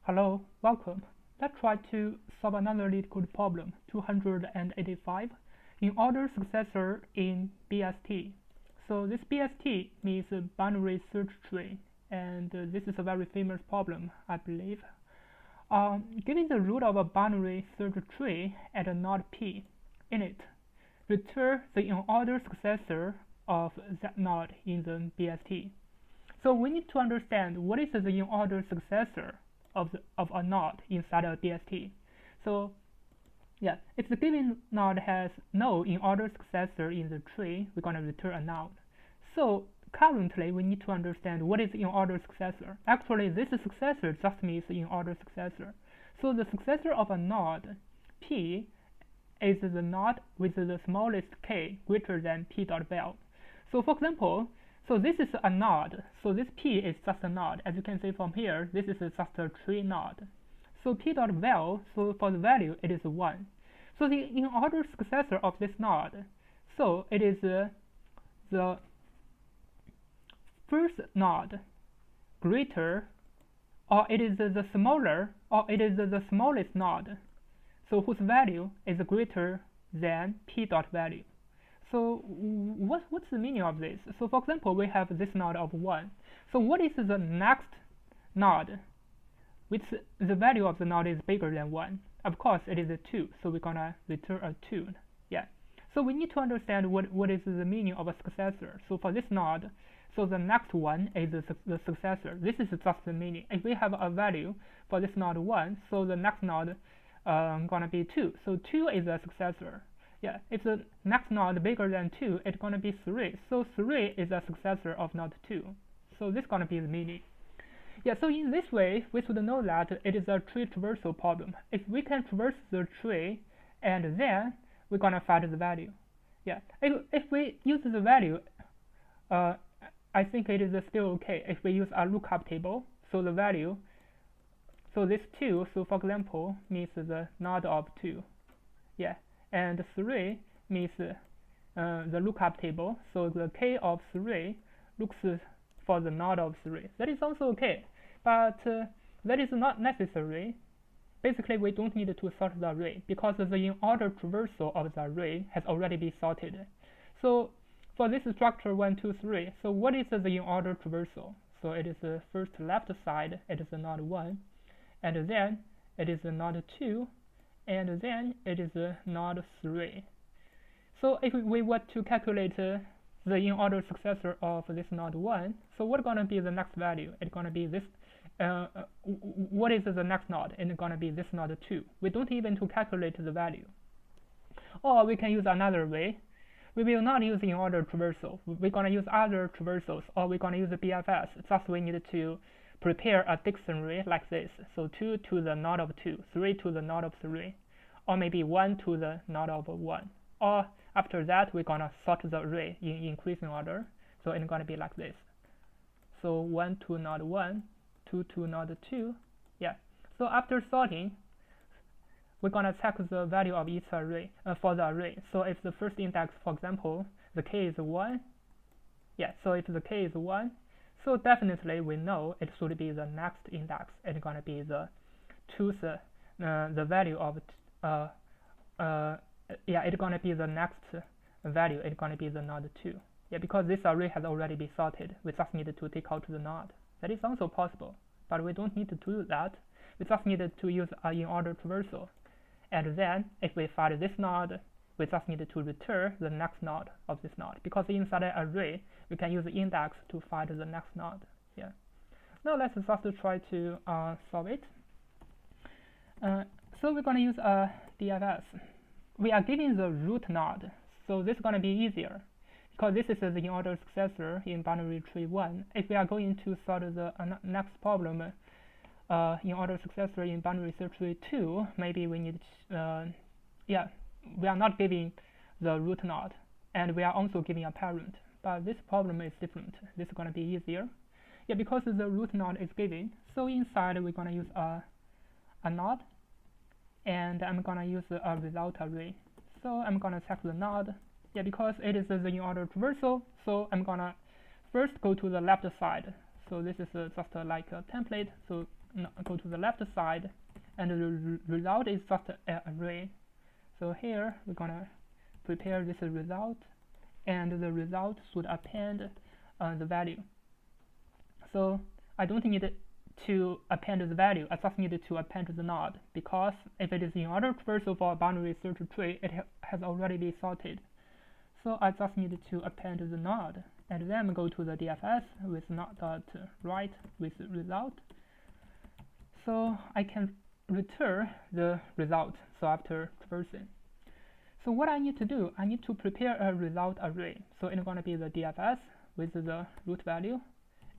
Hello, welcome. Let's try to solve another Leetcode problem, 285, Inorder Successor in BST. So this BST means binary search tree, and this is a very famous problem, I believe. Given the root of a binary search tree and a node P in it, return the inorder successor of that node in the BST. So we need to understand what is the inorder successor of a node inside a BST. So yeah, if the given node has no inorder successor in the tree, we're going to return a node. So currently we need to understand what is inorder successor. Actually, this successor just means inorder successor. So the successor of a node P is the node with the smallest k greater than p dot val. So for example, so this is a node, so this P is just a node. As you can see from here, this is just a tree node. So P dot val, so for the value, it is 1. So the inorder successor of this node, so it is the first node greater, or it is the smaller, or it is the smallest node, so whose value is greater than P dot value. So what's the meaning of this? So for example, we have this node of 1. So what is the next node which the value of the node is bigger than 1? Of course, it is a 2, so we're going to return a 2. Yeah. So we need to understand what is the meaning of a successor. So for this node, so the next one is the successor. This is just the meaning. If we have a value for this node 1, so the next node going to be 2. So 2 is a successor. Yeah, if the next node bigger than 2, it's going to be 3. So 3 is a successor of node 2. So this is going to be the meaning. Yeah, so in this way, we should know that it is a tree traversal problem. If we can traverse the tree, and then we're going to find the value. Yeah, if we use the value, I think it is still okay. If we use a lookup table, so the value, so this 2, so for example, means the node of 2. Yeah. And 3 means the lookup table, so the k of 3 looks for the node of 3. That is also okay, but that is not necessary. Basically, we don't need to sort the array because the inorder traversal of the array has already been sorted. So for this structure 1, 2, 3, so what is the inorder traversal? So it is the first left side, it is the node 1, and then it is the node 2, and then it is node 3. So if we want to calculate the inorder successor of this node 1, so what's going to be the next value? It's going to be this. What is the next node? It's going to be this node 2. We don't even to calculate the value. Or we can use another way. We will not use inorder traversal. We're going to use other traversals, or we're going to use the BFS. Just we need to prepare a dictionary like this. So 2 to the node of 2, 3 to the node of 3, or maybe 1 to the node of 1. Or after that, we're going to sort the array in increasing order. So it's going to be like this. So 1 to node 1, 2 to node 2. Yeah. So after sorting, we're going to check the value of each array for the array. So if the first index, for example, the k is 1, yeah, so if the k is 1, so definitely we know it should be the next index. It's going to be the value of yeah, it's going to be the next value. It's going to be the node 2. Yeah, because this array has already been sorted. We just need to take out the node. That is also possible, but we don't need to do that. We just need to use an inorder traversal. And then if we find this node, we just need to return the next node of this node, because inside an array we can use the index to find the next node. Yeah. Now let's just try to solve it. So we're going to use a DFS. We are given the root node, so this is going to be easier because this is the inorder successor in binary tree 1. If we are going to solve the next problem, inorder successor in binary search tree 2, maybe we need yeah, we are not giving the root node, and we are also giving a parent. But this problem is different. This is going to be easier. Yeah, because the root node is given, so inside we're going to use a node, and I'm going to use a result array. So I'm going to check the node. Yeah, because it is the inorder traversal, so I'm going to first go to the left side. So this is just like a template. So go to the left side, and the result is just an array. So here we're gonna prepare this result, and the result should append the value. So I don't need to append the value, I just need to append the node, because if it is in order traversal for a boundary search tree, it has already been sorted. So I just need to append the node, and then go to the DFS with node.write with result. So I can return the result, so after traversing. So what I need to do, I need to prepare a result array. So it's going to be the DFS with the root value,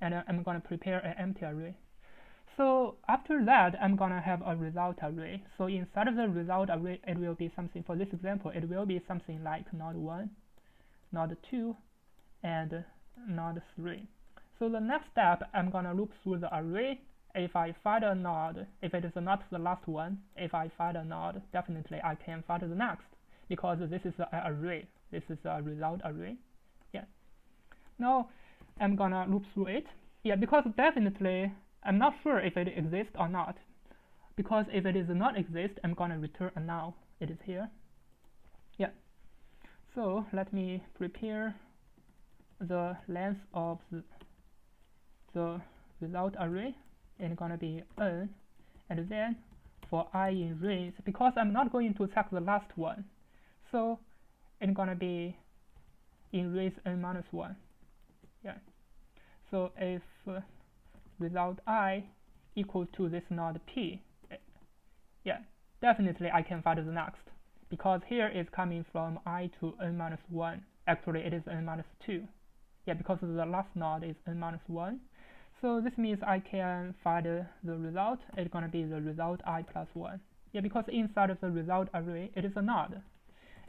and I'm going to prepare an empty array. So after that, I'm going to have a result array. So inside of the result array, it will be something, for this example, it will be something like node 1, node 2, and node 3. So the next step, I'm going to look through the array. If I find a node, if it is not the last one, if I find a node, definitely I can find the next, because this is an array. This is a result array. Yeah. Now I'm going to loop through it. Yeah, because definitely I'm not sure if it exists or not, because if it does not exist, I'm going to return a null. It is here. Yeah. So let me prepare the length of the result array. It's going to be n, and then for I in raise, because I'm not going to check the last one, so it's going to be in raise n minus 1. Yeah. So if result I equal to this node p, yeah, definitely I can find the next, because here is coming from I to n minus 1. Actually, it is n minus 2. Yeah, because the last node is n minus 1. So this means I can find the result. It's going to be the result I plus 1. Yeah, because inside of the result array, it is a node.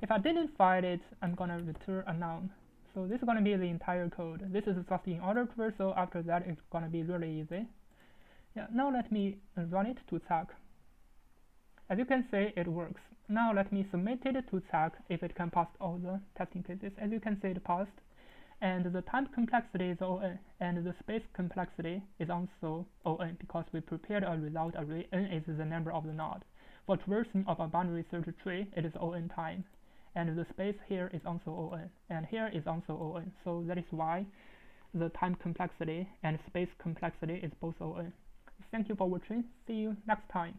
If I didn't find it, I'm going to return a none. So this is going to be the entire code. This is just in order traversal. After that, it's going to be really easy. Yeah, now let me run it to check. As you can see, it works. Now let me submit it to check if it can pass all the testing cases. As you can see, it passed. And the time complexity is ON, and the space complexity is also ON, because we prepared a result array. N is the number of the node. For traversing of a boundary search tree, it is ON time, and the space here is also ON, and here is also ON. So that is why the time complexity and space complexity is both ON. Thank you for watching. See you next time.